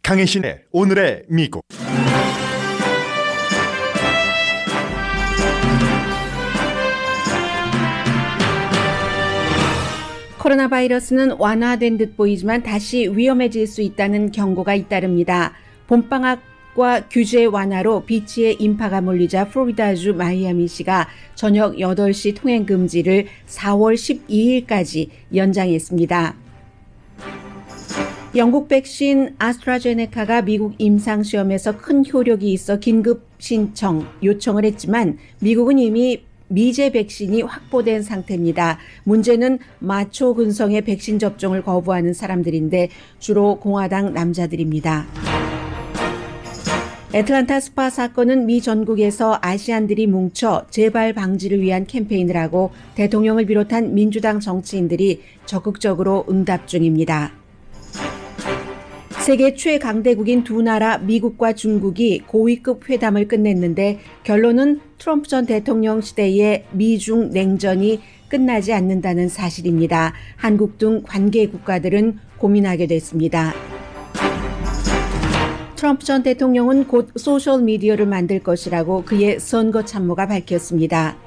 강혜신의 오늘의 미국. 코로나 바이러스는 완화된 듯 보이지만 다시 위험해질 수 있다는 경고가 잇따릅니다. 봄방학과 규제 완화로 비치에 인파가 몰리자 플로리다주 마이애미시가 저녁 8시 통행 금지를 4월 12일까지 연장했습니다. 영국 백신 아스트라제네카가 미국 임상시험에서 큰 효력이 있어 긴급 신청 요청을 했지만 미국은 이미 미제 백신이 확보된 상태입니다. 문제는 마초 근성의 백신 접종을 거부하는 사람들인데 주로 공화당 남자들입니다. 애틀란타 스파 사건은 미 전국에서 아시안들이 뭉쳐 재발 방지를 위한 캠페인을 하고 대통령을 비롯한 민주당 정치인들이 적극적으로 응답 중입니다. 세계 최강대국인 두 나라 미국과 중국이 고위급 회담을 끝냈는데 결론은 트럼프 전 대통령 시대의 미중 냉전이 끝나지 않는다는 사실입니다. 한국 등 관계 국가들은 고민하게 됐습니다. 트럼프 전 대통령은 곧 소셜미디어를 만들 것이라고 그의 선거 참모가 밝혔습니다.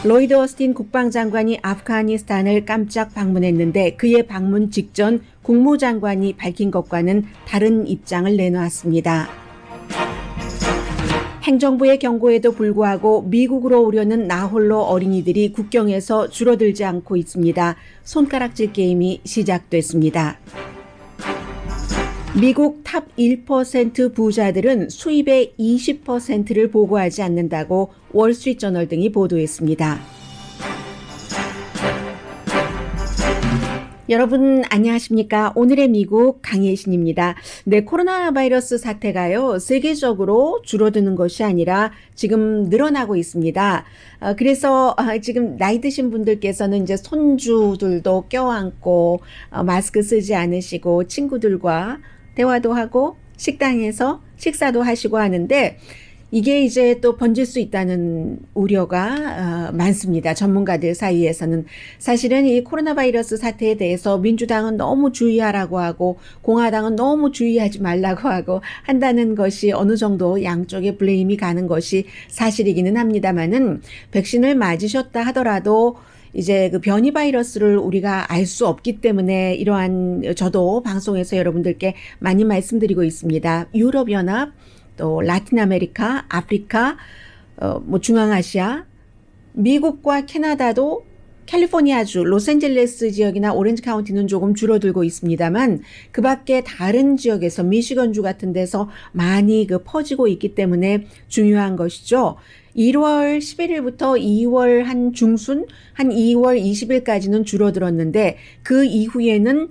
로이드 어스틴 국방장관이 아프가니스탄을 깜짝 방문했는데 그의 방문 직전 국무장관이 밝힌 것과는 다른 입장을 내놓았습니다. 행정부의 경고에도 불구하고 미국으로 오려는 나홀로 어린이들이 국경에서 줄어들지 않고 있습니다. 손가락질 게임이 시작됐습니다. 미국 탑 1% 부자들은 수입의 20%를 보고하지 않는다고 월스트리트저널 등이 보도했습니다. 여러분 안녕하십니까? 오늘의 미국 강혜신입니다. 네, 코로나 바이러스 사태가요 세계적으로 줄어드는 것이 아니라 지금 늘어나고 있습니다. 그래서 지금 나이 드신 분들께서는 이제 손주들도 껴안고 마스크 쓰지 않으시고 친구들과 대화도 하고 식당에서 식사도 하시고 하는데 이게 이제 또 번질 수 있다는 우려가 많습니다. 전문가들 사이에서는. 사실은 이 코로나 바이러스 사태에 대해서 민주당은 너무 주의하라고 하고 공화당은 너무 주의하지 말라고 하고 한다는 것이 어느 정도 양쪽에 블레임이 가는 것이 사실이기는 합니다만은 백신을 맞으셨다 하더라도 이제 그 변이 바이러스를 우리가 알 수 없기 때문에 이러한 저도 방송에서 여러분들께 많이 말씀드리고 있습니다. 유럽연합, 또 라틴 아메리카, 아프리카, 중앙아시아, 미국과 캐나다도 캘리포니아주, 로스앤젤레스 지역이나 오렌지 카운티는 조금 줄어들고 있습니다만 그 밖에 다른 지역에서 미시건주 같은 데서 많이 퍼지고 있기 때문에 중요한 것이죠. 1월 11일부터 2월 한 중순, 한 2월 20일까지는 줄어들었는데 그 이후에는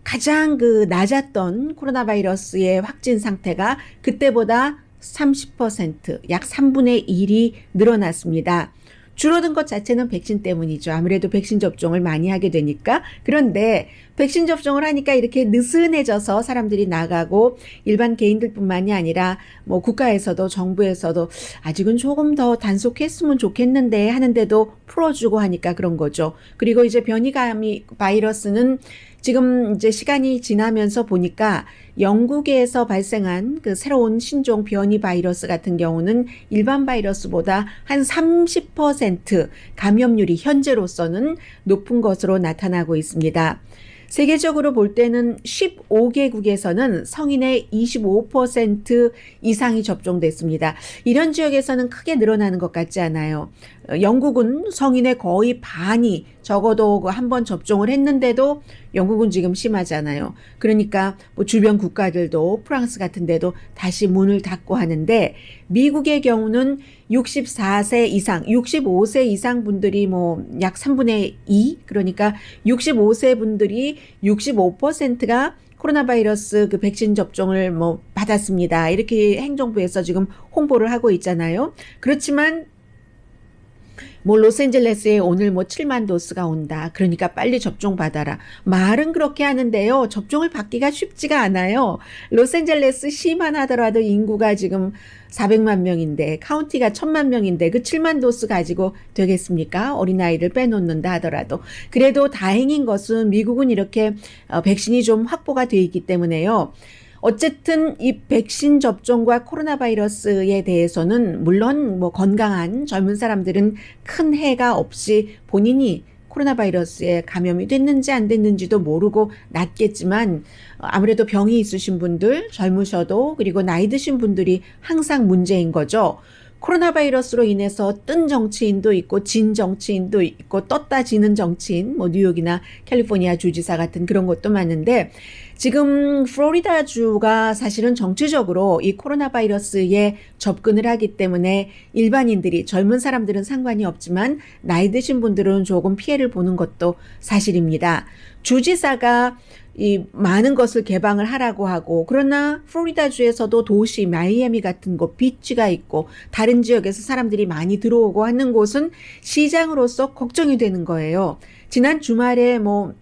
가장 낮았던 코로나 바이러스의 확진 상태가 그때보다 30%, 약 3분의 1이 늘어났습니다. 줄어든 것 자체는 백신 때문이죠. 아무래도 백신 접종을 많이 하게 되니까. 그런데 백신 접종을 하니까 이렇게 느슨해져서 사람들이 나가고 일반 개인들뿐만이 아니라 국가에서도 정부에서도 아직은 조금 더 단속했으면 좋겠는데 하는데도 풀어주고 하니까 그런 거죠. 그리고 이제 변이감이 바이러스는 지금 이제 시간이 지나면서 보니까 영국에서 발생한 그 새로운 신종 변이 바이러스 같은 경우는 일반 바이러스보다 한 30% 감염률이 현재로서는 높은 것으로 나타나고 있습니다. 세계적으로 볼 때는 15개국에서는 성인의 25% 이상이 접종됐습니다. 이런 지역에서는 크게 늘어나는 것 같지 않아요. 영국은 성인의 거의 반이 적어도 한 번 접종을 했는데도 영국은 지금 심하잖아요. 그러니까 주변 국가들도 프랑스 같은 데도 다시 문을 닫고 하는데 미국의 경우는 64세 이상, 65세 이상 분들이 약 3분의 2, 그러니까 65세 분들이 65%가 코로나 바이러스 백신 접종을 받았습니다. 이렇게 행정부에서 지금 홍보를 하고 있잖아요. 그렇지만 뭐 로스앤젤레스에 오늘 뭐 7만 도스가 온다. 그러니까 빨리 접종 받아라. 말은 그렇게 하는데요. 접종을 받기가 쉽지가 않아요. 로스앤젤레스 시만 하더라도 인구가 지금 400만 명인데 카운티가 1000만 명인데 그 7만 도스 가지고 되겠습니까? 어린아이를 빼놓는다 하더라도. 그래도 다행인 것은 미국은 이렇게 백신이 좀 확보가 돼 있기 때문에요. 어쨌든 이 백신 접종과 코로나 바이러스에 대해서는 물론 뭐 건강한 젊은 사람들은 큰 해가 없이 본인이 코로나 바이러스에 감염이 됐는지 안 됐는지도 모르고 낫겠지만 아무래도 병이 있으신 분들, 젊으셔도 그리고 나이 드신 분들이 항상 문제인 거죠. 코로나 바이러스로 인해서 뜬 정치인도 있고 진 정치인도 있고 떴다 지는 정치인, 뭐 뉴욕이나 캘리포니아 주지사 같은 그런 것도 많은데 지금 플로리다 주가 사실은 정치적으로 이 코로나 바이러스에 접근을 하기 때문에 일반인들이 젊은 사람들은 상관이 없지만 나이 드신 분들은 조금 피해를 보는 것도 사실입니다. 주지사가 이 많은 것을 개방을 하라고 하고 그러나 플로리다 주에서도 도시 마이애미 같은 곳 비치가 있고 다른 지역에서 사람들이 많이 들어오고 하는 곳은 시장으로서 걱정이 되는 거예요. 지난 주말에 뭐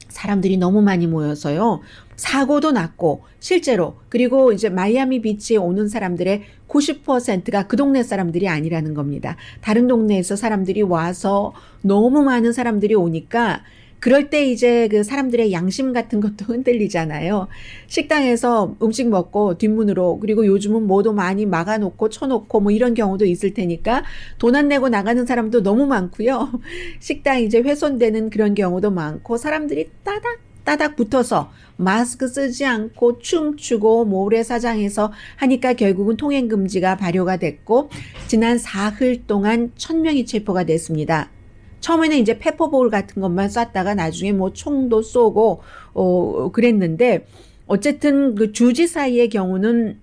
사람들이 너무 많이 모여서요. 사고도 났고 실제로 그리고 이제 마이애미 비치에 오는 사람들의 90%가 그 동네 사람들이 아니라는 겁니다. 다른 동네에서 사람들이 와서 너무 많은 사람들이 오니까 그럴 때 이제 그 사람들의 양심 같은 것도 흔들리잖아요. 식당에서 음식 먹고 뒷문으로 그리고 요즘은 뭐도 많이 막아놓고 쳐놓고 뭐 이런 경우도 있을 테니까 돈 안 내고 나가는 사람도 너무 많고요. 식당 이제 훼손되는 그런 경우도 많고 사람들이 따닥 붙어서 마스크 쓰지 않고 춤추고 모래사장에서 하니까 결국은 통행금지가 발효가 됐고 지난 사흘 동안 1000명이 체포가 됐습니다. 처음에는 이제 페퍼볼 같은 것만 쐈다가 나중에 뭐 총도 쏘고 그랬는데 어쨌든 그 주지사의 경우는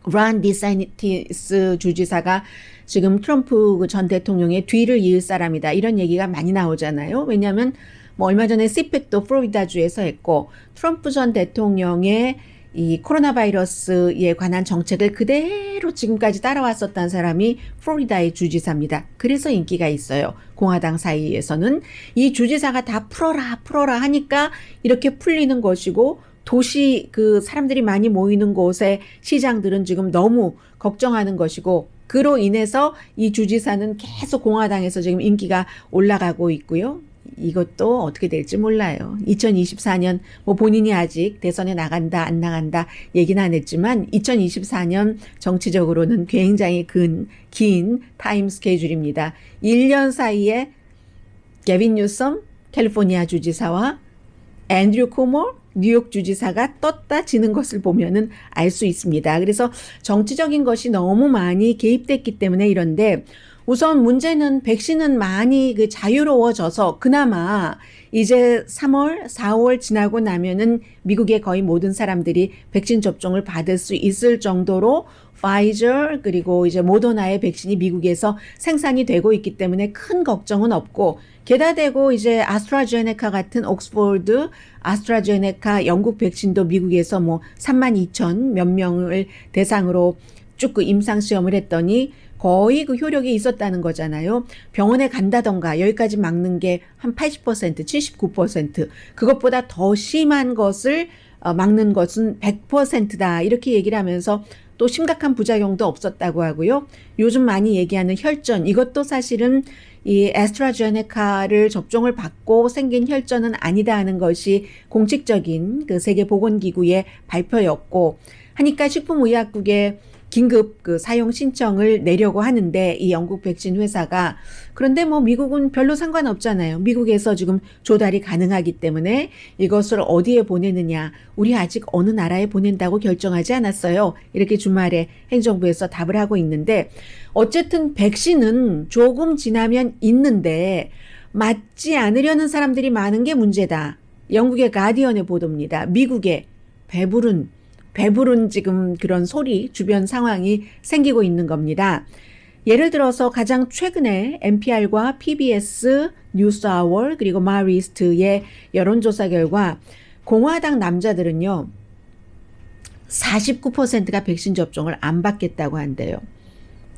란 디사니티스 주지사가 지금 트럼프 전 대통령의 뒤를 이을 사람이다 이런 얘기가 많이 나오잖아요. 왜냐하면 뭐 얼마 전에 시팩도 플로리다 주에서 했고 트럼프 전 대통령의 이 코로나 바이러스에 관한 정책을 그대로 지금까지 따라왔었던 사람이 플로리다의 주지사입니다. 그래서 인기가 있어요. 공화당 사이에서는 이 주지사가 다 풀어라 하니까 이렇게 풀리는 것이고 도시 그 사람들이 많이 모이는 곳의 시장들은 지금 너무 걱정하는 것이고 그로 인해서 이 주지사는 계속 공화당에서 지금 인기가 올라가고 있고요. 이것도 어떻게 될지 몰라요. 2024년 뭐 본인이 아직 대선에 나간다 안 나간다 얘기는 안 했지만 2024년 정치적으로는 굉장히 긴 타임 스케줄입니다. 1년 사이에 게빈 뉴섬 캘리포니아 주지사와 앤드류 쿠머 뉴욕 주지사가 떴다 지는 것을 보면은 알 수 있습니다. 그래서 정치적인 것이 너무 많이 개입됐기 때문에 이런데 우선 문제는 백신은 많이 그 자유로워져서 그나마 이제 3월, 4월 지나고 나면은 미국의 거의 모든 사람들이 백신 접종을 받을 수 있을 정도로 파이저 그리고 이제 모더나의 백신이 미국에서 생산이 되고 있기 때문에 큰 걱정은 없고 게다 대고 이제 아스트라제네카 같은 옥스포드 아스트라제네카 영국 백신도 미국에서 뭐 32,000 몇 명을 대상으로 쭉 그 임상 시험을 했더니 거의 그 효력이 있었다는 거잖아요. 병원에 간다던가 여기까지 막는 게 한 80%, 79% 그것보다 더 심한 것을 막는 것은 100%다 이렇게 얘기를 하면서 또 심각한 부작용도 없었다고 하고요. 요즘 많이 얘기하는 혈전 이것도 사실은 이 애스트라제네카를 접종을 받고 생긴 혈전은 아니다 하는 것이 공식적인 그 세계보건기구의 발표였고 하니까 식품의약국에 긴급 그 사용 신청을 내려고 하는데 이 영국 백신 회사가 그런데 뭐 미국은 별로 상관없잖아요. 미국에서 지금 조달이 가능하기 때문에 이것을 어디에 보내느냐 우리 아직 어느 나라에 보낸다고 결정하지 않았어요. 이렇게 주말에 행정부에서 답을 하고 있는데 어쨌든 백신은 조금 지나면 있는데 맞지 않으려는 사람들이 많은 게 문제다. 영국의 가디언의 보도입니다. 미국의 배부른 지금 그런 소리, 주변 상황이 생기고 있는 겁니다. 예를 들어서 가장 최근에 NPR과 PBS 뉴스아워 그리고 마리스트의 여론조사 결과 공화당 남자들은요. 49%가 백신 접종을 안 받겠다고 한대요.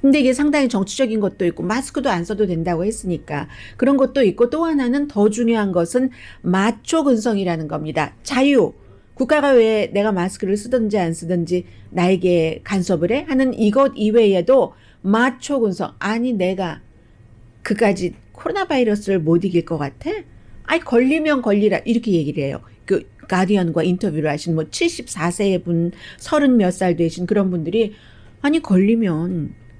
근데 이게 상당히 정치적인 것도 있고 마스크도 안 써도 된다고 했으니까 그런 것도 있고 또 하나는 더 중요한 것은 마초 근성이라는 겁니다. 자유. 국가가 왜 내가 마스크를 쓰든지 안 쓰든지 나에게 간섭을 해? 하는 이것 이외에도 마초 근성. 아니 내가 그까지 코로나 바이러스를 못 이길 것 같아? 아니 걸리면 걸리라 이렇게 얘기를 해요. 그 가디언과 인터뷰를 하신 뭐 74세의 분, 30 몇 살 되신 그런 분들이 아니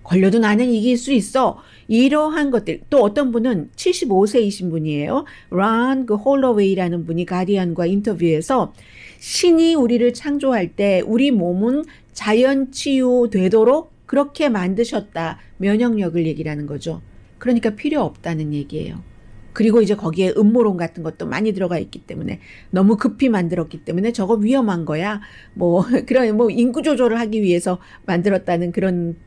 걸려도 나는 이길 수 있어. 이러한 것들. 또 어떤 분은 75세이신 분이에요. 란 그 홀로웨이라는 분이 가디언과 인터뷰에서 신이 우리를 창조할 때 우리 몸은 자연 치유되도록 그렇게 만드셨다. 면역력을 얘기하는 거죠. 그러니까 필요 없다는 얘기예요. 그리고 이제 거기에 음모론 같은 것도 많이 들어가 있기 때문에 너무 급히 만들었기 때문에 저거 위험한 거야. 뭐 그런 뭐 인구 조절을 하기 위해서 만들었다는 그런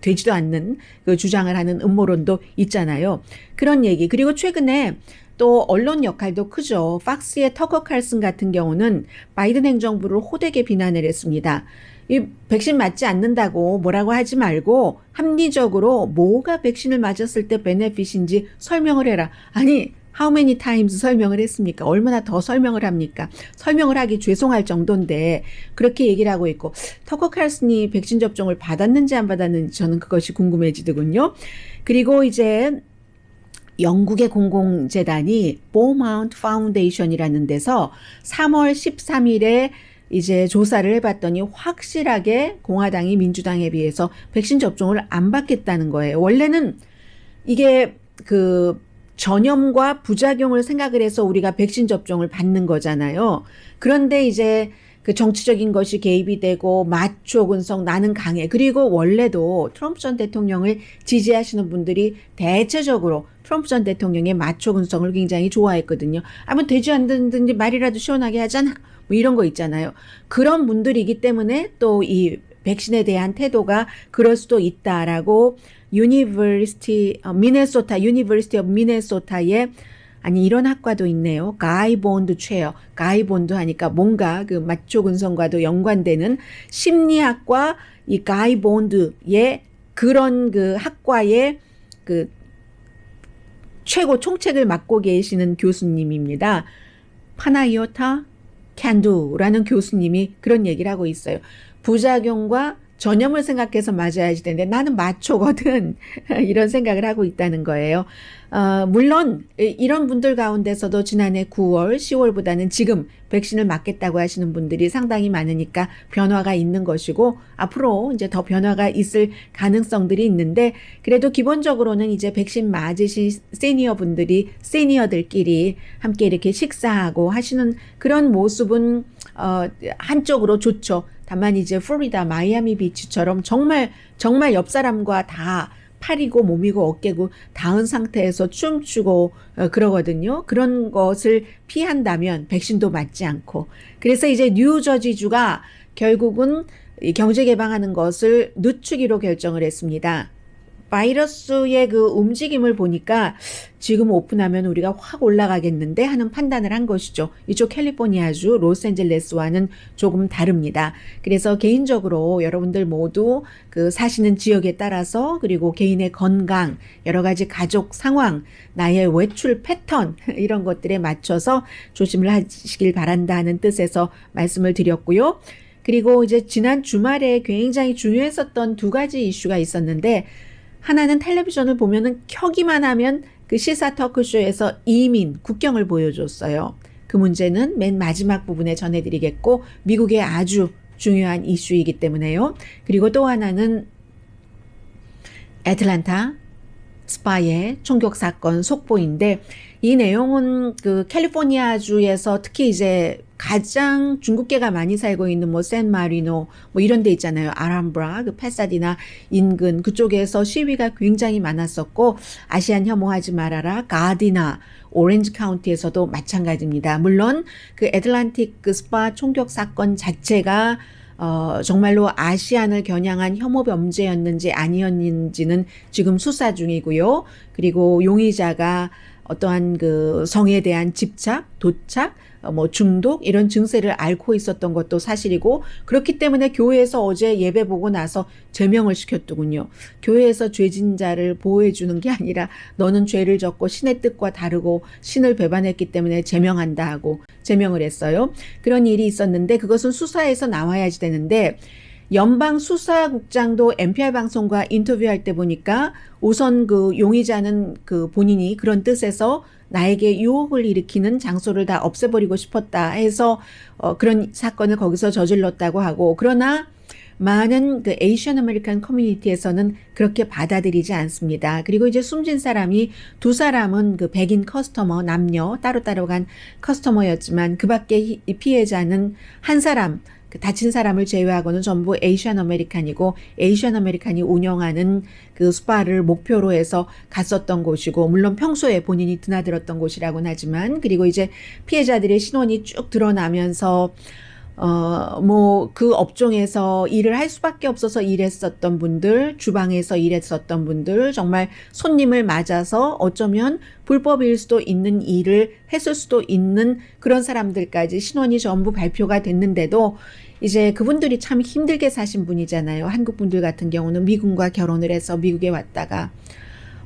되지도 않는 그 주장을 하는 음모론도 있잖아요. 그런 얘기. 그리고 최근에 또 언론 역할도 크죠. 팍스의 터커 칼슨 같은 경우는 바이든 행정부를 호되게 비난을 했습니다. 이 백신 맞지 않는다고 뭐라고 하지 말고 합리적으로 뭐가 백신을 맞았을 때 베네핏인지 설명을 해라. 아니 how many times 설명을 했습니까? 얼마나 더 설명을 합니까? 설명을 하기 죄송할 정도인데 그렇게 얘기를 하고 있고 터커 칼슨이 백신 접종을 받았는지 안 받았는지 저는 그것이 궁금해지더군요. 그리고 이제 영국의 공공재단이 보마운트 파운데이션이라는 데서 3월 13일에 이제 조사를 해봤더니 확실하게 공화당이 민주당에 비해서 백신 접종을 안 받겠다는 거예요. 원래는 이게 그 전염과 부작용을 생각을 해서 우리가 백신 접종을 받는 거잖아요. 그런데 이제 그 정치적인 것이 개입이 되고 마초 근성 나는 강해. 그리고 원래도 트럼프 전 대통령을 지지하시는 분들이 대체적으로 트럼프 전 대통령의 마초 근성을 굉장히 좋아했거든요. 아무 되지 않든지 말이라도 시원하게 하잖아. 뭐 이런 거 있잖아요. 그런 분들이기 때문에 또 이 백신에 대한 태도가 그럴 수도 있다라고 유니버시티 오브 미네소타의 아니 이런 학과도 있네요. 가이 본드 체어. 가이 본드 하니까 뭔가 그 마초 근성과도 연관되는 심리학과 이 가이 본드의 그런 그 학과의 그 최고 총책을 맡고 계시는 교수님입니다. 파나이오타 캔두라는 교수님이 그런 얘기를 하고 있어요. 부작용과 전염을 생각해서 맞아야지 되는데 나는 마초거든. 이런 생각을 하고 있다는 거예요. 물론 이런 분들 가운데서도 지난해 9월, 10월보다는 지금 백신을 맞겠다고 하시는 분들이 상당히 많으니까 변화가 있는 것이고 앞으로 이제 더 변화가 있을 가능성들이 있는데 그래도 기본적으로는 이제 백신 맞으신 시니어 분들이 시니어들끼리 함께 이렇게 식사하고 하시는 그런 모습은 한쪽으로 좋죠. 다만 이제 플로리다 마이애미 비치처럼 정말 옆 사람과 다 팔이고 몸이고 어깨고 닿은 상태에서 춤추고 그러거든요. 그런 것을 피한다면 백신도 맞지 않고 그래서 이제 뉴저지주가 결국은 경제 개방하는 것을 늦추기로 결정을 했습니다. 바이러스의 그 움직임을 보니까 지금 오픈하면 우리가 확 올라가겠는데 하는 판단을 한 것이죠. 이쪽 캘리포니아주 로스앤젤레스와는 조금 다릅니다. 그래서 개인적으로 여러분들 모두 그 사시는 지역에 따라서 그리고 개인의 건강, 여러 가지 가족 상황, 나의 외출 패턴 이런 것들에 맞춰서 조심을 하시길 바란다 하는 뜻에서 말씀을 드렸고요. 그리고 이제 지난 주말에 굉장히 중요했었던 두 가지 이슈가 있었는데 하나는 텔레비전을 보면은 켜기만 하면 그 시사 토크쇼에서 이민, 국경을 보여줬어요. 그 문제는 맨 마지막 부분에 전해드리겠고 미국의 아주 중요한 이슈이기 때문에요. 그리고 또 하나는 애틀랜타 스파의 총격 사건 속보인데 이 내용은 그 캘리포니아주에서 특히 이제 가장 중국계가 많이 살고 있는 뭐 샌마리노 뭐 이런 데 있잖아요. 아람브라, 그 파사디나 인근 그쪽에서 시위가 굉장히 많았었고 아시안 혐오하지 말아라, 가디나, 오렌지 카운티에서도 마찬가지입니다. 물론 그 애틀랜틱 그 스파 총격 사건 자체가 정말로 아시안을 겨냥한 혐오 범죄였는지 아니었는지는 지금 수사 중이고요. 그리고 용의자가 어떠한 그 성에 대한 집착, 도착, 뭐 중독 이런 증세를 앓고 있었던 것도 사실이고 그렇기 때문에 교회에서 어제 예배 보고 나서 제명을 시켰더군요. 교회에서 죄진 자를 보호해 주는 게 아니라 너는 죄를 졌고 신의 뜻과 다르고 신을 배반했기 때문에 제명한다 하고 제명을 했어요. 그런 일이 있었는데 그것은 수사에서 나와야지 되는데 연방 수사국장도 NPR 방송과 인터뷰할 때 보니까 우선 그 용의자는 그 본인이 그런 뜻에서 나에게 유혹을 일으키는 장소를 다 없애버리고 싶었다 해서 그런 사건을 거기서 저질렀다고 하고 그러나 많은 그 에이시안 아메리칸 커뮤니티에서는 그렇게 받아들이지 않습니다. 그리고 이제 숨진 사람이 두 사람은 그 백인 커스터머 남녀 따로따로 간 커스터머였지만 그 밖에 피해자는 한 사람 다친 사람을 제외하고는 전부 에이시안 아메리칸이고 에이시안 아메리칸이 운영하는 그 스파를 목표로 해서 갔었던 곳이고 물론 평소에 본인이 드나들었던 곳이라고는 하지만 그리고 이제 피해자들의 신원이 쭉 드러나면서 뭐 그 업종에서 일을 할 수밖에 없어서 일했었던 분들, 주방에서 일했었던 분들, 정말 손님을 맞아서 어쩌면 불법일 수도 있는 일을 했을 수도 있는 그런 사람들까지 신원이 전부 발표가 됐는데도 이제 그분들이 참 힘들게 사신 분이잖아요. 한국 분들 같은 경우는 미군과 결혼을 해서 미국에 왔다가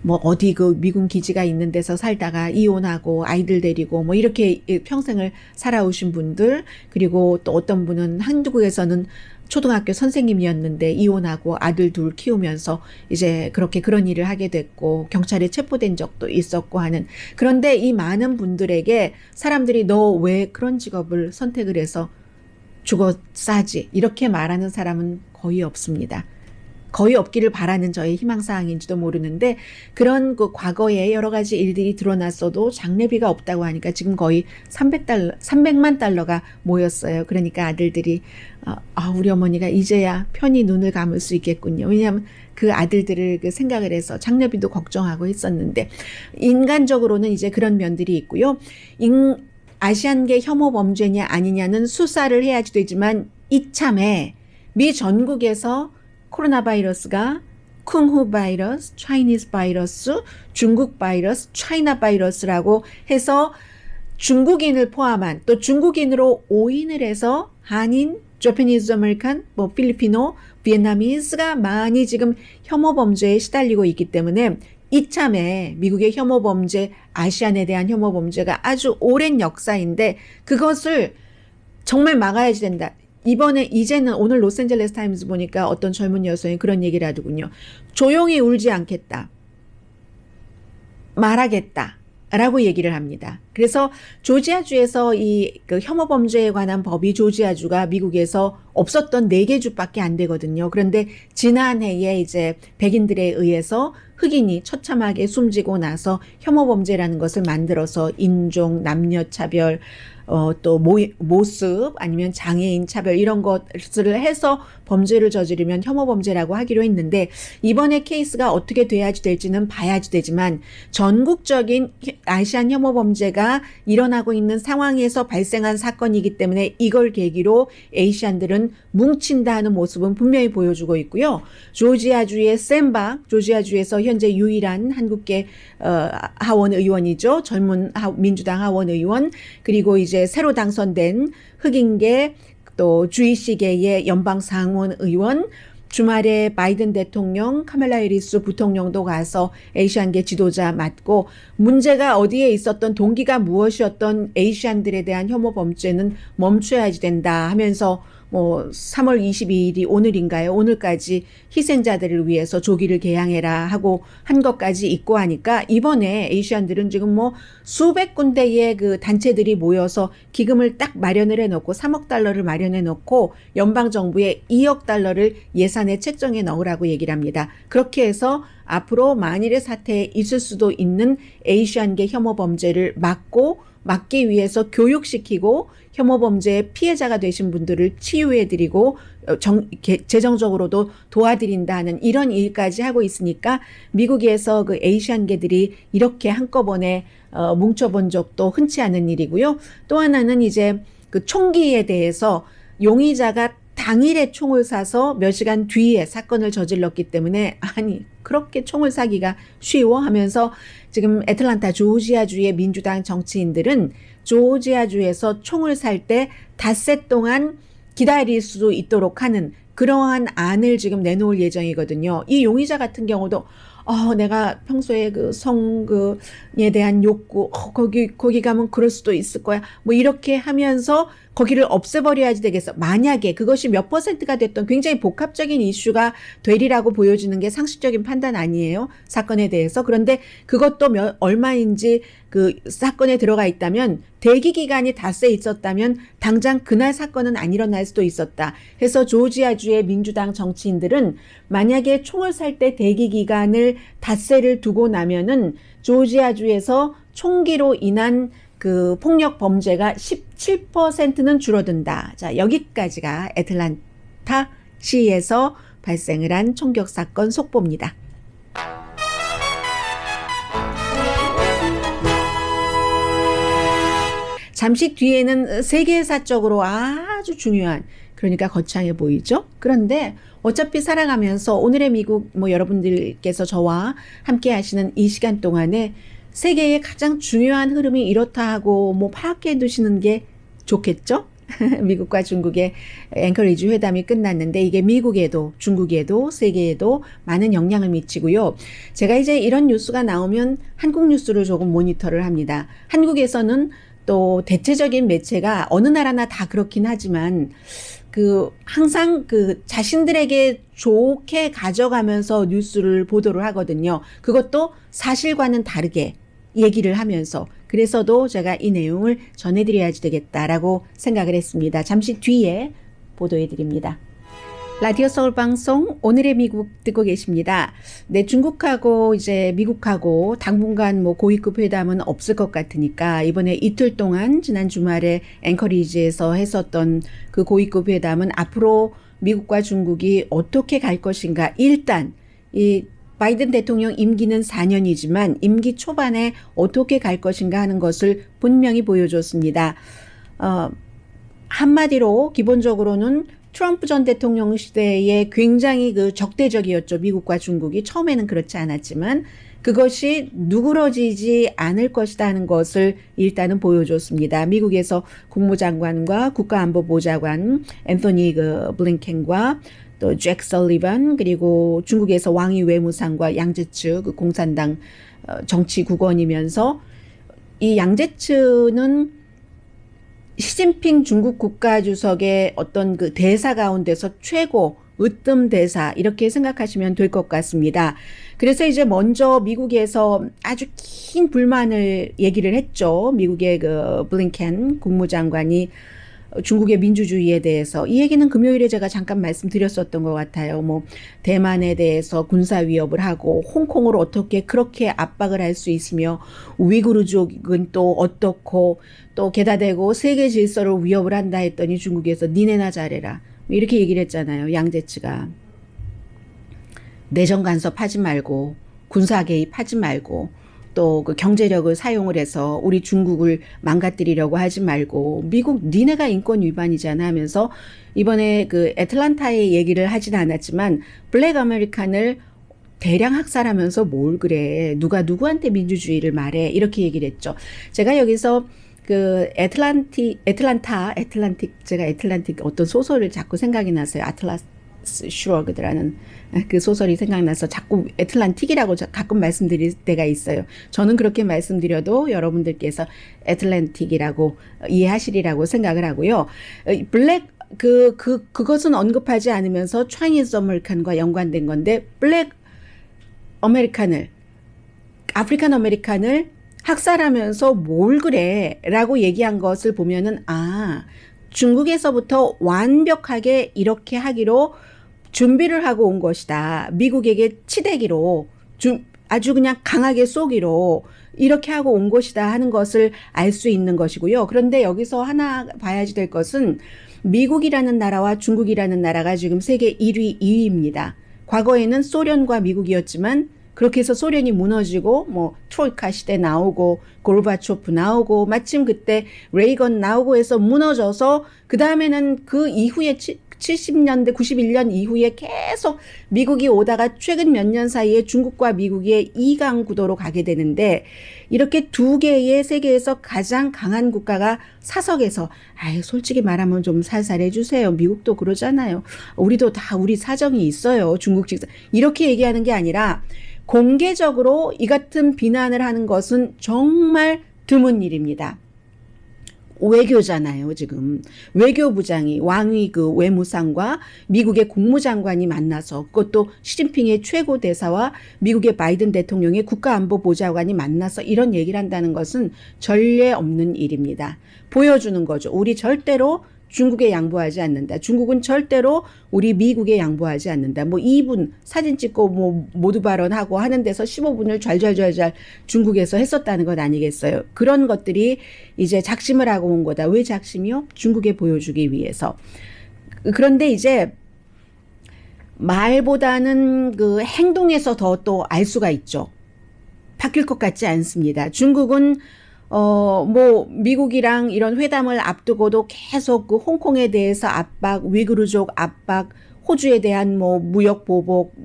뭐 어디 그 미군 기지가 있는 데서 살다가 이혼하고 아이들 데리고 뭐 이렇게 평생을 살아오신 분들 그리고 또 어떤 분은 한국에서는 초등학교 선생님이었는데 이혼하고 아들 둘 키우면서 이제 그렇게 그런 일을 하게 됐고 경찰에 체포된 적도 있었고 하는 그런데 이 많은 분들에게 사람들이 너 왜 그런 직업을 선택을 해서 죽어 싸지 이렇게 말하는 사람은 거의 없습니다. 거의 없기를 바라는 저의 희망사항인지도 모르는데 그런 그 과거에 여러 가지 일들이 드러났어도 장례비가 없다고 하니까 지금 거의 300만 달러가 모였어요. 그러니까 아들들이 우리 어머니가 이제야 편히 눈을 감을 수 있겠군요. 왜냐하면 그 아들들을 그 생각을 해서 장례비도 걱정하고 있었는데 인간적으로는 이제 그런 면들이 있고요. 아시안계 혐오 범죄냐 아니냐는 수사를 해야지 되지만 이참에 미 전국에서 코로나 바이러스가 쿵후 바이러스, 차이니스 바이러스, 중국 바이러스, 차이나 바이러스라고 해서 중국인을 포함한 또 중국인으로 오인을 해서 한인, 저페니즈 아메리칸, 뭐 필리피노, 비엔나미스가 많이 지금 혐오 범죄에 시달리고 있기 때문에 이참에 미국의 혐오 범죄, 아시안에 대한 혐오 범죄가 아주 오랜 역사인데 그것을 정말 막아야지 된다. 이제는 오늘 로스앤젤레스 타임즈 보니까 어떤 젊은 여성이 그런 얘기를 하더군요. 조용히 울지 않겠다. 말하겠다. 라고 얘기를 합니다. 그래서 조지아주에서 그 혐오 범죄에 관한 법이 조지아주가 미국에서 없었던 4개 주밖에 안 되거든요. 그런데 지난해에 이제 백인들에 의해서 흑인이 처참하게 숨지고 나서 혐오 범죄라는 것을 만들어서 인종, 남녀 차별, 또 모습 아니면 장애인 차별 이런 것을 해서 범죄를 저지르면 혐오 범죄라고 하기로 했는데 이번에 케이스가 어떻게 돼야지 될지는 봐야지 되지만 전국적인 아시안 혐오 범죄가 일어나고 있는 상황에서 발생한 사건이기 때문에 이걸 계기로 에이시안들은 뭉친다 하는 모습은 분명히 보여주고 있고요. 조지아주의 샘박, 조지아주에서 현재 유일한 한국계 하원 의원이죠. 젊은 민주당 하원 의원 그리고 이제 새로 당선된 흑인계 또 주이시계의 연방 상원 의원 주말에 바이든 대통령, 카멜라 해리스 부통령도 가서 에이시안계 지도자 맡고 문제가 어디에 있었던 동기가 무엇이었던 에이시안들에 대한 혐오 범죄는 멈춰야지 된다 하면서 뭐 3월 22일이 오늘인가요? 오늘까지 희생자들을 위해서 조기를 개항해라 하고 한 것까지 있고 하니까 이번에 에이시안들은 지금 뭐 수백 군데의 그 단체들이 모여서 기금을 딱 마련을 해놓고 3억 달러를 마련해 놓고 연방정부에 2억 달러를 예산에 책정해 넣으라고 얘기를 합니다. 그렇게 해서 앞으로 만일의 사태에 있을 수도 있는 에이시안계 혐오 범죄를 막기 위해서 교육시키고 혐오 범죄의 피해자가 되신 분들을 치유해드리고 재정적으로도 도와드린다는 이런 일까지 하고 있으니까 미국에서 그 에이시안계들이 이렇게 한꺼번에 뭉쳐본 적도 흔치 않은 일이고요. 또 하나는 이제 그 총기에 대해서 용의자가 다 당일에 총을 쏴서 몇 시간 뒤에 사건을 저질렀기 때문에 아니 그렇게 총을 쏴기가 쉬워 하면서 지금 애틀란타 조지아주의 민주당 정치인들은 조지아주에서 총을 살 때 닷새 동안 기다릴 수 있도록 하는 그러한 안을 지금 내놓을 예정이거든요. 이 용의자 같은 경우도 내가 평소에 그 성에 대한 욕구, 거기 가면 그럴 수도 있을 거야. 뭐 이렇게 하면서 거기를 없애버려야지 되겠어. 만약에 그것이 몇 %가 됐던 굉장히 복합적인 이슈가 되리라고 보여지는 게 상식적인 판단 아니에요. 사건에 대해서. 그런데 그것도 얼마인지 그 사건에 들어가 있다면 대기 기간이 닷새 있었다면 당장 그날 사건은 안 일어날 수도 있었다. 해서 조지아주의 민주당 정치인들은 만약에 총을 살 때 대기 기간을 닷새를 두고 나면은 조지아주에서 총기로 인한 그 폭력 범죄가 17%는 줄어든다. 자, 여기까지가 애틀란타 시에서 발생을 한 총격 사건 속보입니다. 잠시 뒤에는 세계사적으로 아주 중요한, 그러니까 거창해 보이죠? 그런데 어차피 살아가면서 오늘의 미국 여러분들께서 저와 함께 하시는 이 시간 동안에 세계의 가장 중요한 흐름이 이렇다 하고 파악해 두시는 게 좋겠죠? 미국과 중국의 앵커리지 회담이 끝났는데 이게 미국에도 중국에도 세계에도 많은 영향을 미치고요. 제가 이제 이런 뉴스가 나오면 한국 뉴스를 조금 모니터를 합니다. 한국에서는 또 대체적인 매체가 어느 나라나 다 그렇긴 하지만 항상 자신들에게 좋게 가져가면서 뉴스를 보도를 하거든요. 그것도 사실과는 다르게 얘기를 하면서. 그래서도 제가 이 내용을 전해드려야지 되겠다라고 생각을 했습니다. 잠시 뒤에 보도해 드립니다. 라디오 서울 방송 오늘의 미국 듣고 계십니다. 네, 중국하고 이제 미국하고 당분간 고위급 회담은 없을 것 같으니까 이번에 이틀 동안 지난 주말에 앵커리지에서 했었던 그 고위급 회담은 앞으로 미국과 중국이 어떻게 갈 것인가. 일단 이 바이든 대통령 임기는 4년이지만 임기 초반에 어떻게 갈 것인가 하는 것을 분명히 보여줬습니다. 한마디로 기본적으로는 트럼프 전 대통령 시대에 굉장히 적대적이었죠. 미국과 중국이. 처음에는 그렇지 않았지만 그것이 누그러지지 않을 것이다 하는 것을 일단은 보여줬습니다. 미국에서 국무장관과 국가안보보좌관 앤서니 블링켄과 또 잭 설리반, 그리고 중국에서 왕이 외무상과 양재츠 공산당 정치국원이면서 이 양재츠는 시진핑 중국 국가주석의 어떤 대사 가운데서 최고 으뜸 대사 이렇게 생각하시면 될 것 같습니다. 그래서 이제 먼저 미국에서 아주 긴 불만을 얘기를 했죠. 미국의 블링켄 국무장관이 중국의 민주주의에 대해서. 이 얘기는 금요일에 제가 잠깐 말씀드렸었던 것 같아요. 대만에 대해서 군사 위협을 하고 홍콩을 어떻게 그렇게 압박을 할 수 있으며 우이구르족은 또 어떻고 또 게다 대고 세계 질서를 위협을 한다 했더니 중국에서 니네나 잘해라 이렇게 얘기를 했잖아요. 양재츠가. 내정 간섭하지 말고 군사 개입하지 말고 또 경제력을 사용을 해서 우리 중국을 망가뜨리려고 하지 말고 미국 니네가 인권 위반이잖아 하면서 이번에 애틀란타의 얘기를 하진 않았지만 블랙 아메리칸을 대량 학살하면서 뭘 그래. 누가 누구한테 민주주의를 말해. 이렇게 얘기를 했죠. 제가 여기서 애틀란틱 제가 애틀란틱 어떤 소설을 자꾸 생각이 났어요. 아틀라스 슈러그드라는 그 소설이 생각나서 자꾸 애틀란틱이라고 가끔 말씀드릴 때가 있어요. 저는 그렇게 말씀드려도 여러분들께서 애틀란틱이라고 이해하시리라고 생각을 하고요. 그것은 언급하지 않으면서 차이니즈 아메리칸과 연관된 건데 블랙 아메리칸을 아프리칸 아메리칸을 학살하면서 뭘 그래 라고 얘기한 것을 보면은 중국에서부터 완벽하게 이렇게 하기로 준비를 하고 온 것이다. 미국에게 치대기로 아주 그냥 강하게 쏘기로 이렇게 하고 온 것이다 하는 것을 알 수 있는 것이고요. 그런데 여기서 하나 봐야지 될 것은 미국이라는 나라와 중국이라는 나라가 지금 세계 1위, 2위입니다. 과거에는 소련과 미국이었지만 그렇게 해서 소련이 무너지고 트로이카 시대 나오고 고르바초프 나오고 마침 그때 레이건 나오고 해서 무너져서 그 다음에는 그 이후에 70년대 91년 이후에 계속 미국이 오다가 최근 몇 년 사이에 중국과 미국의 2강 구도로 가게 되는데 이렇게 두 개의 세계에서 가장 강한 국가가 사석에서 솔직히 말하면 좀 살살 해주세요. 미국도 그러잖아요. 우리도 다 우리 사정이 있어요. 중국식 이렇게 얘기하는 게 아니라 공개적으로 이 같은 비난을 하는 것은 정말 드문 일입니다. 외교잖아요, 지금. 외교부장이 왕위 그 외무상과 미국의 국무장관이 만나서 그것도 시진핑의 최고 대사와 미국의 바이든 대통령의 국가안보보좌관이 만나서 이런 얘기를 한다는 것은 전례 없는 일입니다. 보여주는 거죠. 우리 절대로 중국에 양보하지 않는다. 중국은 절대로 우리 미국에 양보하지 않는다. 뭐 2분 사진 찍고 뭐 모두 발언하고 하는 데서 15분을 잘잘잘잘 중국에서 했었다는 것 아니겠어요. 그런 것들이 이제 작심을 하고 온 거다. 왜 작심이요? 중국에 보여주기 위해서. 그런데 이제 말보다는 그 행동에서 더 또 알 수가 있죠. 바뀔 것 같지 않습니다. 중국은 뭐 미국이랑 이런 회담을 앞두고도 계속 그 홍콩에 대해서 압박, 위구르족 압박, 호주에 대한 뭐 무역 보복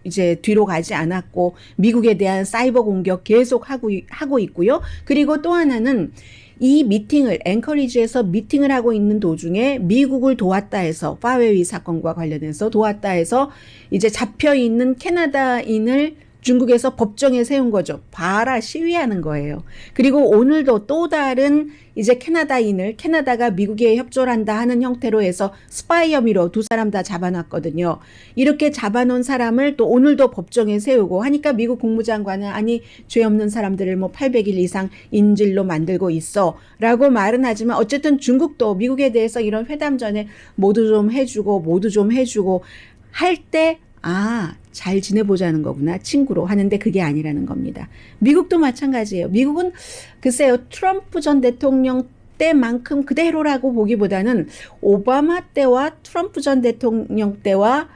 이제 뒤로 가지 않았고 미국에 대한 사이버 공격 계속 하고 있고요. 그리고 또 하나는 이 미팅을 앵커리지에서 미팅을 하고 있는 도중에 미국을 도왔다 해서 파웨이 사건과 관련해서 도왔다 해서 이제 잡혀 있는 캐나다인을 중국에서 법정에 세운 거죠. 봐라, 시위하는 거예요. 그리고 오늘도 또 다른 이제 캐나다인을 캐나다가 미국에 협조를 한다 하는 형태로 해서 스파이 혐의로 두 사람 다 잡아놨거든요. 이렇게 잡아놓은 사람을 또 오늘도 법정에 세우고 하니까 미국 국무장관은 아니 죄 없는 사람들을 뭐 800일 이상 인질로 만들고 있어 라고 말은 하지만 어쨌든 중국도 미국에 대해서 이런 회담 전에 모두 좀 해주고 할 때 잘 지내보자는 거구나. 친구로 하는데 그게 아니라는 겁니다. 미국도 마찬가지예요. 미국은 글쎄요. 트럼프 전 대통령 때만큼 그대로라고 보기보다는 오바마 때와 트럼프 전 대통령 때와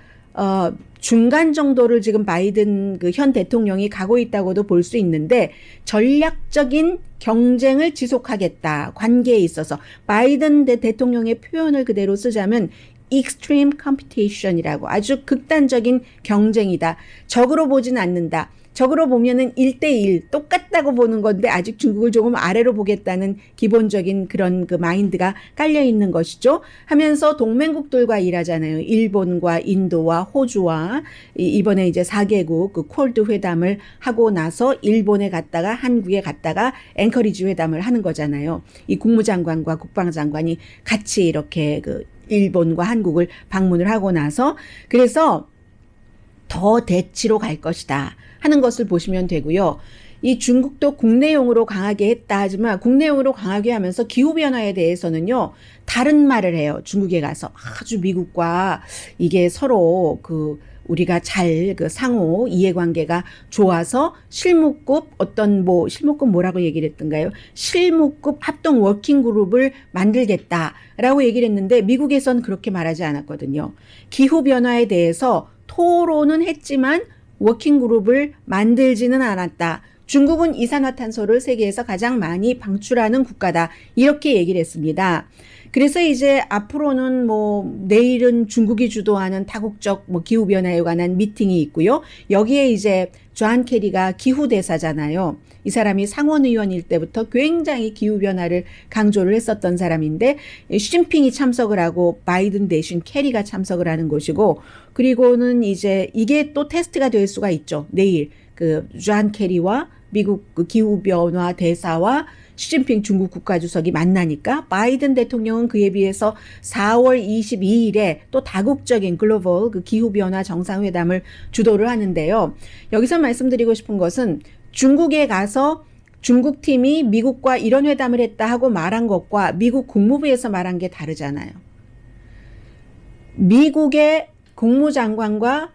중간 정도를 지금 바이든 그 현 대통령이 가고 있다고도 볼 수 있는데 전략적인 경쟁을 지속하겠다. 관계에 있어서 바이든 대통령의 표현을 그대로 쓰자면 extreme competition이라고 아주 극단적인 경쟁이다. 적으로 보진 않는다. 적으로 보면은 1대1 똑같다고 보는 건데 아직 중국을 조금 아래로 보겠다는 기본적인 그런 그 마인드가 깔려 있는 것이죠. 하면서 동맹국들과 일하잖아요. 일본과 인도와 호주와 이번에 이제 4개국 그 콜드 회담을 하고 나서 일본에 갔다가 한국에 갔다가 앵커리지 회담을 하는 거잖아요. 이 국무장관과 국방장관이 같이 이렇게 그 일본과 한국을 방문을 하고 나서 그래서 더 대치로 갈 것이다 하는 것을 보시면 되고요. 이 중국도 국내용으로 강하게 했다 하지만 국내용으로 강하게 하면서 기후변화에 대해서는요. 다른 말을 해요. 중국에 가서 아주 미국과 이게 서로 우리가 잘 그 상호 이해관계가 좋아서 실무급 실무급 뭐라고 얘기를 했던가요? 실무급 합동 워킹그룹을 만들겠다라고 얘기를 했는데 미국에선 그렇게 말하지 않았거든요. 기후변화에 대해서 토론은 했지만 워킹그룹을 만들지는 않았다. 중국은 이산화탄소를 세계에서 가장 많이 방출하는 국가다. 이렇게 얘기를 했습니다. 그래서 이제 앞으로는 내일은 중국이 주도하는 다국적 기후변화에 관한 미팅이 있고요. 여기에 이제 존 케리가 기후대사잖아요. 이 사람이 상원의원일 때부터 굉장히 기후변화를 강조를 했었던 사람인데 시진핑이 참석을 하고 바이든 대신 케리가 참석을 하는 것이고 그리고는 이제 이게 또 테스트가 될 수가 있죠. 내일 존 케리와 미국 기후변화 대사와 시진핑 중국 국가주석이 만나니까 바이든 대통령은 그에 비해서 4월 22일에 또 다국적인 글로벌 기후변화 정상회담을 주도를 하는데요. 여기서 말씀드리고 싶은 것은 중국에 가서 중국 팀이 미국과 이런 회담을 했다 하고 말한 것과 미국 국무부에서 말한 게 다르잖아요. 미국의 국무장관과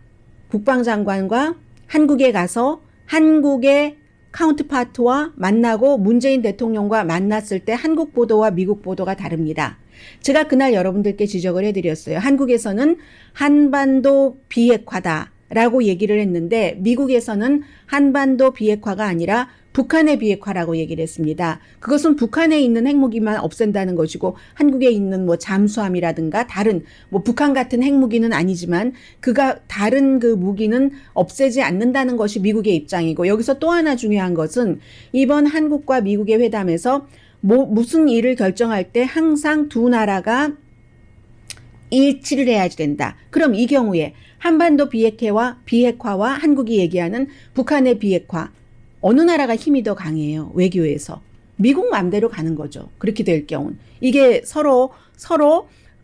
국방장관과 한국에 가서 한국의 카운트파트와 만나고 문재인 대통령과 만났을 때 한국 보도와 미국 보도가 다릅니다. 제가 그날 여러분들께 지적을 해드렸어요. 한국에서는 한반도 비핵화다라고 얘기를 했는데 미국에서는 한반도 비핵화가 아니라 북한의 비핵화라고 얘기를 했습니다. 그것은 북한에 있는 핵무기만 없앤다는 것이고 한국에 있는 뭐 잠수함이라든가 다른 뭐 북한 같은 핵무기는 아니지만 그가 다른 그 무기는 없애지 않는다는 것이 미국의 입장이고 여기서 또 하나 중요한 것은 이번 한국과 미국의 회담에서 무슨 일을 결정할 때 항상 두 나라가 일치를 해야지 된다. 그럼 이 경우에 한반도 비핵화와 한국이 얘기하는 북한의 비핵화 어느 나라가 힘이 더 강해요? 외교에서. 미국 맘대로 가는 거죠. 그렇게 될 경우는. 이게 서로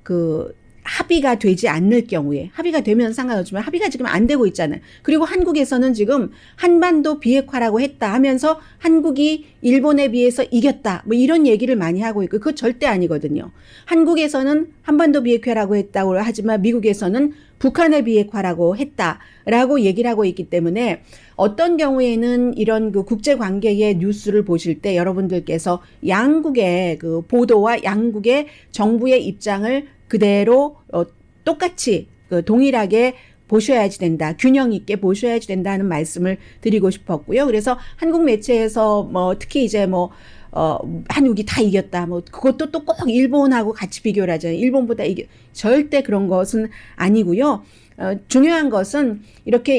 그 합의가 되지 않을 경우에 합의가 되면 상관없지만 합의가 지금 안 되고 있잖아요. 그리고 한국에서는 지금 한반도 비핵화라고 했다 하면서 한국이 일본에 비해서 이겼다. 뭐 이런 얘기를 많이 하고 있고 그거 절대 아니거든요. 한국에서는 한반도 비핵화라고 했다고 하지만 미국에서는 북한의 비핵화라고 했다라고 얘기를 하고 있기 때문에 어떤 경우에는 이런 그 국제 관계의 뉴스를 보실 때 여러분들께서 양국의 그 보도와 양국의 정부의 입장을 그대로 똑같이 동일하게 보셔야지 된다. 균형 있게 보셔야지 된다는 말씀을 드리고 싶었고요. 그래서 한국 매체에서 뭐 특히 이제 뭐 한국이 다 이겼다. 뭐 그것도 또 꼭 일본하고 같이 비교를 하잖아요. 일본보다 절대 그런 것은 아니고요. 중요한 것은 이렇게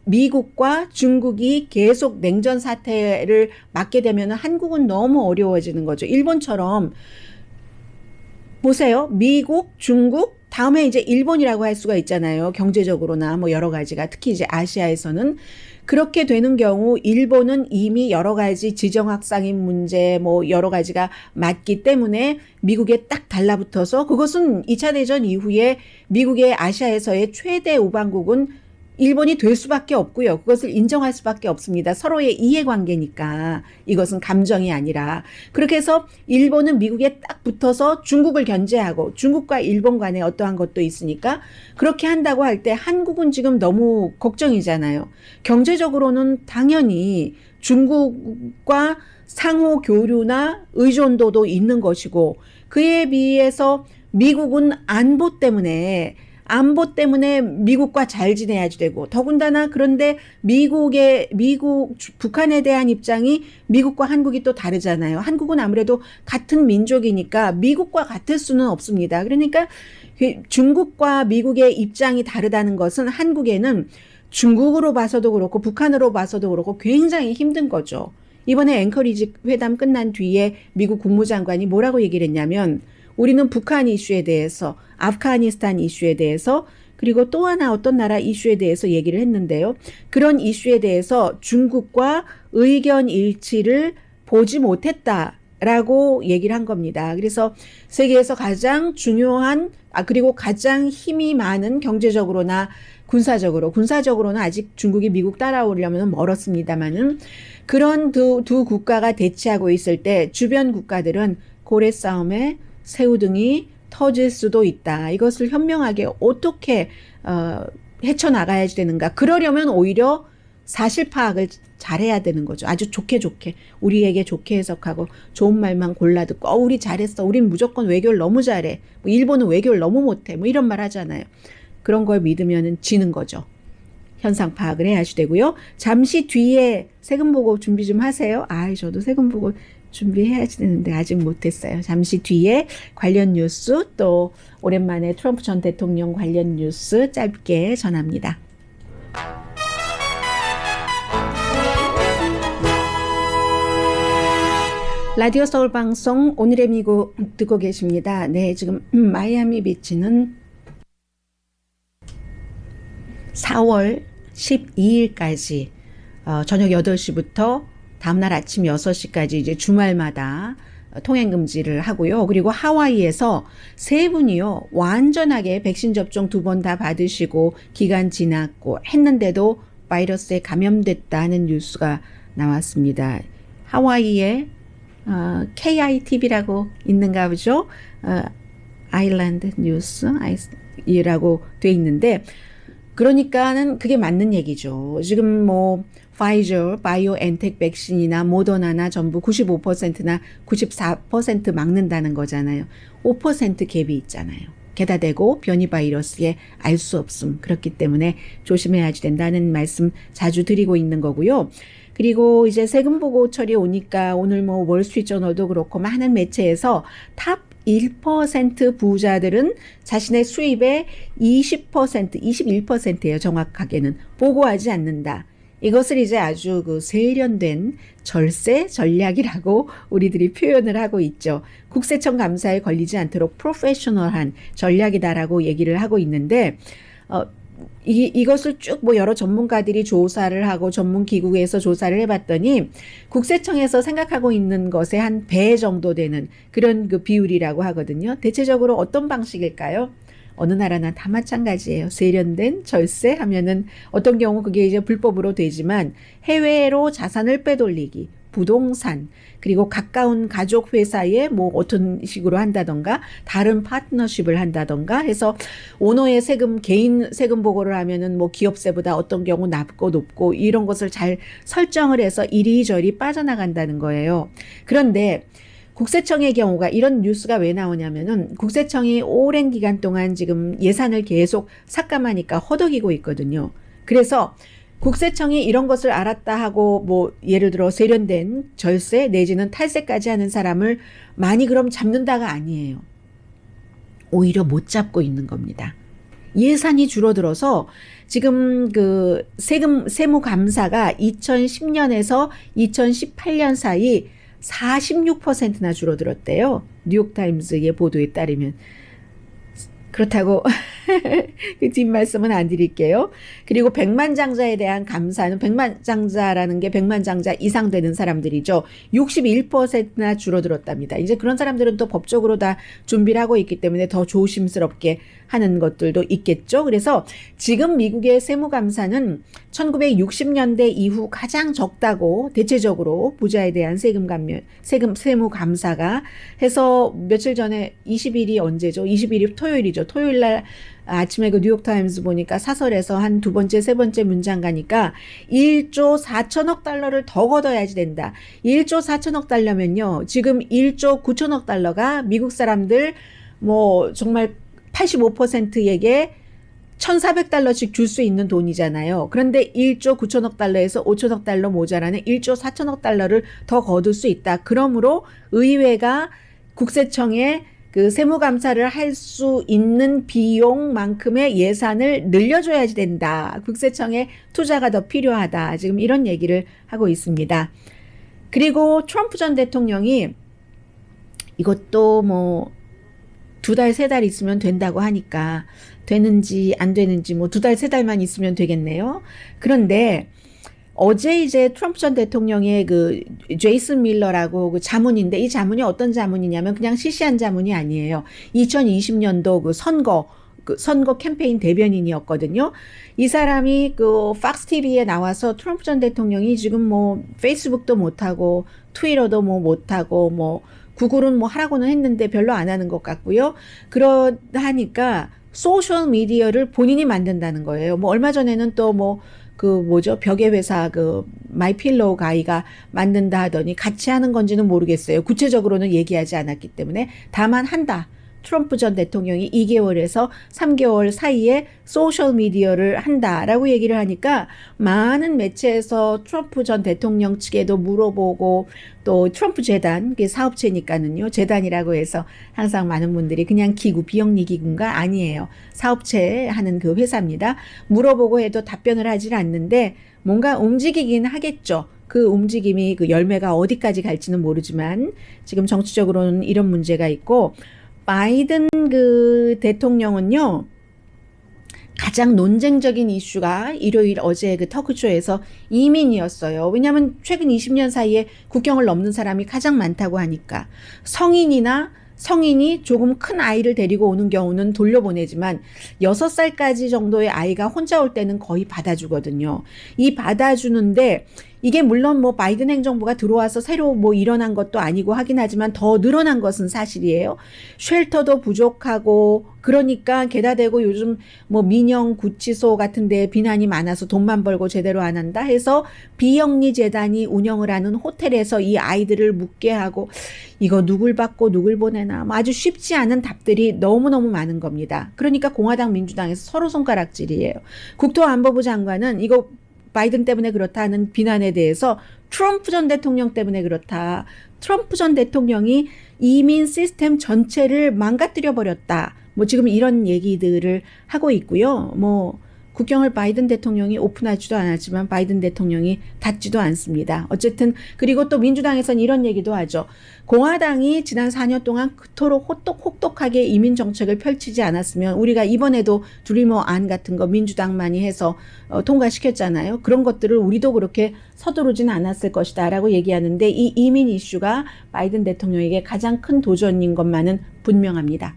미국과 중국이 계속 냉전 사태를 맞게 되면 한국은 너무 어려워지는 거죠. 일본처럼 보세요. 미국, 중국, 다음에 이제 일본이라고 할 수가 있잖아요. 경제적으로나 뭐 여러 가지가 특히 이제 아시아에서는 그렇게 되는 경우 일본은 이미 여러 가지 지정학상인 문제 뭐 여러 가지가 맞기 때문에 미국에 딱 달라붙어서 그것은 2차 대전 이후에 미국의 아시아에서의 최대 우방국은 일본이 될 수밖에 없고요. 그것을 인정할 수밖에 없습니다. 서로의 이해관계니까 이것은 감정이 아니라. 그렇게 해서 일본은 미국에 딱 붙어서 중국을 견제하고 중국과 일본 간에 어떠한 것도 있으니까 그렇게 한다고 할 때 한국은 지금 너무 걱정이잖아요. 경제적으로는 당연히 중국과 상호 교류나 의존도도 있는 것이고 그에 비해서 미국은 안보 때문에 미국과 잘 지내야지 되고 더군다나 그런데 북한에 대한 입장이 미국과 한국이 또 다르잖아요. 한국은 아무래도 같은 민족이니까 미국과 같을 수는 없습니다. 그러니까 중국과 미국의 입장이 다르다는 것은 한국에는 중국으로 봐서도 그렇고 북한으로 봐서도 그렇고 굉장히 힘든 거죠. 이번에 앵커리지 회담 끝난 뒤에 미국 국무장관이 뭐라고 얘기를 했냐면 우리는 북한 이슈에 대해서 아프가니스탄 이슈에 대해서 그리고 또 하나 어떤 나라 이슈에 대해서 얘기를 했는데요. 그런 이슈에 대해서 중국과 의견 일치를 보지 못했다라고 얘기를 한 겁니다. 그래서 세계에서 가장 중요한 그리고 가장 힘이 많은 경제적으로나 군사적으로는 아직 중국이 미국 따라오려면 멀었습니다만은 그런 두 국가가 대치하고 있을 때 주변 국가들은 고래 싸움에 새우등이 터질 수도 있다. 이것을 현명하게 어떻게 헤쳐나가야 되는가. 그러려면 오히려 사실 파악을 잘해야 되는 거죠. 아주 좋게 우리에게 좋게 해석하고 좋은 말만 골라 듣고 우리 잘했어. 우린 무조건 외교를 너무 잘해. 뭐 일본은 외교를 너무 못해. 뭐 이런 말 하잖아요. 그런 걸 믿으면 지는 거죠. 현상 파악을 해야지 되고요. 잠시 뒤에 세금 보고 준비 좀 하세요. 저도 세금 보고 준비해야지 되는데 아직 못했어요. 잠시 뒤에 관련 뉴스 또 오랜만에 트럼프 전 대통령 관련 뉴스 짧게 전합니다. 라디오 서울 방송 오늘의 미국 듣고 계십니다. 네, 지금 마이애미 비치는 4월 12일까지 저녁 8시부터 다음날 아침 6시까지 이제 주말마다 통행 금지를 하고요. 그리고 하와이에서 세 분이요. 완전하게 백신 접종 2번 다 받으시고 기간 지났고 했는데도 바이러스에 감염됐다는 뉴스가 나왔습니다. 하와이에 KITV라고 있는가 보죠. 아일랜드 뉴스이라고 돼 있는데 그러니까는 그게 맞는 얘기죠. 지금 뭐 파이저, 바이오엔텍 백신이나 모더나나 전부 95%나 94% 막는다는 거잖아요. 5% 갭이 있잖아요. 게다 대고 변이 바이러스에 알 수 없음. 그렇기 때문에 조심해야지 된다는 말씀 자주 드리고 있는 거고요. 그리고 이제 세금 보고철이 오니까 오늘 뭐 월스트리트저널도 그렇고 많은 매체에서 탑 1% 부자들은 자신의 수입의 20%, 21%예요. 정확하게는 보고하지 않는다. 이것을 이제 아주 그 세련된 절세 전략이라고 우리들이 표현을 하고 있죠. 국세청 감사에 걸리지 않도록 프로페셔널한 전략이다라고 얘기를 하고 있는데, 이것을 쭉 뭐 여러 전문가들이 조사를 하고 전문 기구에서 조사를 해봤더니 국세청에서 생각하고 있는 것의 한 배 정도 되는 그런 그 비율이라고 하거든요. 대체적으로 어떤 방식일까요? 어느 나라나 다 마찬가지예요. 세련된 절세 하면은 어떤 경우 그게 이제 불법으로 되지만 해외로 자산을 빼돌리기, 부동산, 그리고 가까운 가족 회사에 뭐 어떤 식으로 한다던가 다른 파트너십을 한다던가 해서 오너의 세금, 개인 세금 보고를 하면은 뭐 기업세보다 어떤 경우 낮고 높고 이런 것을 잘 설정을 해서 이리저리 빠져나간다는 거예요. 그런데 국세청의 경우가 이런 뉴스가 왜 나오냐면은 국세청이 오랜 기간 동안 지금 예산을 계속 삭감하니까 허덕이고 있거든요. 그래서 국세청이 이런 것을 알았다 하고 뭐 예를 들어 세련된 절세 내지는 탈세까지 하는 사람을 많이 그럼 잡는다가 아니에요. 오히려 못 잡고 있는 겁니다. 예산이 줄어들어서 지금 그 세무 감사가 2010년에서 2018년 사이 46%나 줄어들었대요. 뉴욕타임스의 보도에 따르면. 그렇다고 그 뒷말씀은 안 드릴게요. 그리고 백만장자에 대한 감사는 백만장자라는 게 백만장자 이상 되는 사람들이죠. 61%나 줄어들었답니다. 이제 그런 사람들은 또 법적으로 다 준비를 하고 있기 때문에 더 조심스럽게 하는 것들도 있겠죠. 그래서 지금 미국의 세무감사는 1960년대 이후 가장 적다고 대체적으로 부자에 대한 세무 감사가 해서 며칠 전에 20일이 언제죠? 20일이 토요일이죠. 토요일 날 아침에 그 뉴욕타임스 보니까 사설에서 한 두 번째, 세 번째 문장 가니까 1조 4천억 달러를 더 걷어야지 된다. 1조 4천억 달러면요. 지금 1조 9천억 달러가 미국 사람들 뭐 정말 85%에게 1,400달러씩 줄 수 있는 돈이잖아요. 그런데 1조 9천억 달러에서 5천억 달러 모자라는 1조 4천억 달러를 더 거둘 수 있다. 그러므로 의회가 국세청에 그 세무감사를 할 수 있는 비용만큼의 예산을 늘려줘야지 된다. 국세청에 투자가 더 필요하다. 지금 이런 얘기를 하고 있습니다. 그리고 트럼프 전 대통령이 이것도 뭐 2달, 3달 있으면 된다고 하니까 되는지 안 되는지 뭐 2달, 3달만 있으면 되겠네요. 그런데 어제 이제 트럼프 전 대통령의 그 제이슨 밀러라고 그 자문인데 이 자문이 어떤 자문이냐면 그냥 시시한 자문이 아니에요. 2020년도 그 선거 캠페인 대변인이었거든요. 이 사람이 그 팍스 TV에 나와서 트럼프 전 대통령이 지금 뭐 페이스북도 못하고 트위터도 뭐 못하고 뭐 구글은 뭐 하라고는 했는데 별로 안 하는 것 같고요. 그러하니까 소셜 미디어를 본인이 만든다는 거예요. 뭐 얼마 전에는 또 뭐 그 뭐죠? 벽의 회사 그 마이필로우 가이가 만든다 하더니 같이 하는 건지는 모르겠어요. 구체적으로는 얘기하지 않았기 때문에 다만 한다. 트럼프 전 대통령이 2개월에서 3개월 사이에 소셜미디어를 한다라고 얘기를 하니까 많은 매체에서 트럼프 전 대통령 측에도 물어보고 또 트럼프 재단, 사업체니까는요. 재단이라고 해서 항상 많은 분들이 그냥 기구, 비영리 기구가 아니에요. 사업체 하는 그 회사입니다. 물어보고 해도 답변을 하질 않는데 뭔가 움직이긴 하겠죠. 그 움직임이 그 열매가 어디까지 갈지는 모르지만 지금 정치적으로는 이런 문제가 있고 바이든 그 대통령은요, 가장 논쟁적인 이슈가 일요일 어제 그 터크쇼에서 이민이었어요. 왜냐하면 최근 20년 사이에 국경을 넘는 사람이 가장 많다고 하니까 성인이 조금 큰 아이를 데리고 오는 경우는 돌려보내지만 6살까지 정도의 아이가 혼자 올 때는 거의 받아주거든요. 이 받아주는데 이게 물론 뭐 바이든 행정부가 들어와서 새로 뭐 일어난 것도 아니고 하긴 하지만 더 늘어난 것은 사실이에요. 쉘터도 부족하고 그러니까 게다 대고 요즘 뭐 민영 구치소 같은 데 비난이 많아서 돈만 벌고 제대로 안 한다 해서 비영리 재단이 운영을 하는 호텔에서 이 아이들을 묵게 하고 이거 누굴 받고 누굴 보내나 아주 쉽지 않은 답들이 너무너무 많은 겁니다. 그러니까 공화당 민주당에서 서로 손가락질이에요. 국토안보부 장관은 이거 바이든 때문에 그렇다는 비난에 대해서 트럼프 전 대통령 때문에 그렇다. 트럼프 전 대통령이 이민 시스템 전체를 망가뜨려 버렸다. 뭐 지금 이런 얘기들을 하고 있고요. 뭐 국경을 바이든 대통령이 오픈하지도 않았지만 바이든 대통령이 닫지도 않습니다. 어쨌든 그리고 또 민주당에서는 이런 얘기도 하죠. 공화당이 지난 4년 동안 그토록 혹독하게 이민 정책을 펼치지 않았으면 우리가 이번에도 드리머 안 같은 거 민주당만이 해서 통과시켰잖아요. 그런 것들을 우리도 그렇게 서두르진 않았을 것이다 라고 얘기하는데 이 이민 이슈가 바이든 대통령에게 가장 큰 도전인 것만은 분명합니다.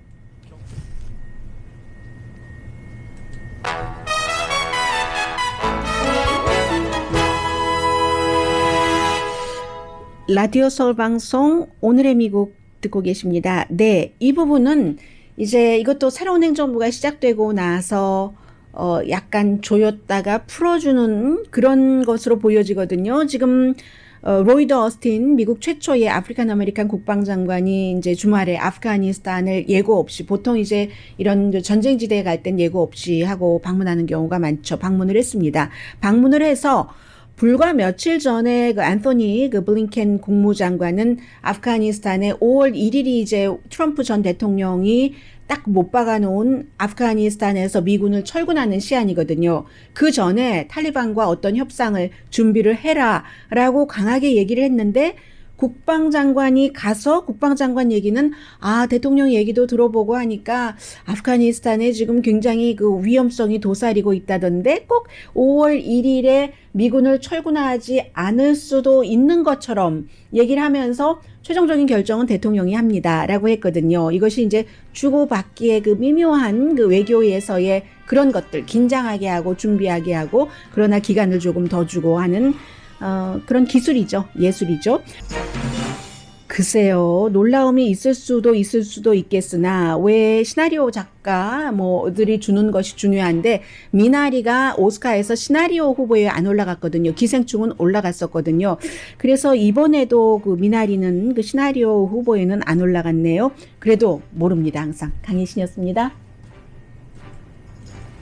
라디오 서울 방송 오늘의 미국 듣고 계십니다. 네, 이 부분은 이제 이것도 새로운 행정부가 시작되고 나서 약간 조였다가 풀어주는 그런 것으로 보여지거든요. 지금 로이드 어스틴 미국 최초의 아프리칸 아메리칸 국방장관이 이제 주말에 아프가니스탄을 예고 없이 보통 이제 이런 전쟁지대에 갈 땐 예고 없이 하고 방문하는 경우가 많죠. 방문을 했습니다. 방문을 해서 불과 며칠 전에 그 앤토니 그 블링켄 국무장관은 아프가니스탄에 5월 1일이 이제 트럼프 전 대통령이 딱 못 박아놓은 아프가니스탄에서 미군을 철군하는 시한이거든요. 그 전에 탈리반과 어떤 협상을 준비를 해라라고 강하게 얘기를 했는데 국방장관이 가서 국방장관 얘기는 대통령 얘기도 들어보고 하니까 아프가니스탄에 지금 굉장히 그 위험성이 도사리고 있다던데 꼭 5월 1일에 미군을 철군하지 않을 수도 있는 것처럼 얘기를 하면서 최종적인 결정은 대통령이 합니다라고 했거든요. 이것이 이제 주고받기의 그 미묘한 그 외교에서의 그런 것들 긴장하게 하고 준비하게 하고 그러나 기간을 조금 더 주고 하는 그런 기술이죠. 예술이죠. 글쎄요. 놀라움이 있을 수도 있겠으나 왜 시나리오 작가 뭐들이 주는 것이 중요한데 미나리가 오스카에서 시나리오 후보에 안 올라갔거든요. 기생충은 올라갔었거든요. 그래서 이번에도 그 미나리는 그 시나리오 후보에는 안 올라갔네요. 그래도 모릅니다. 항상 강희신이었습니다.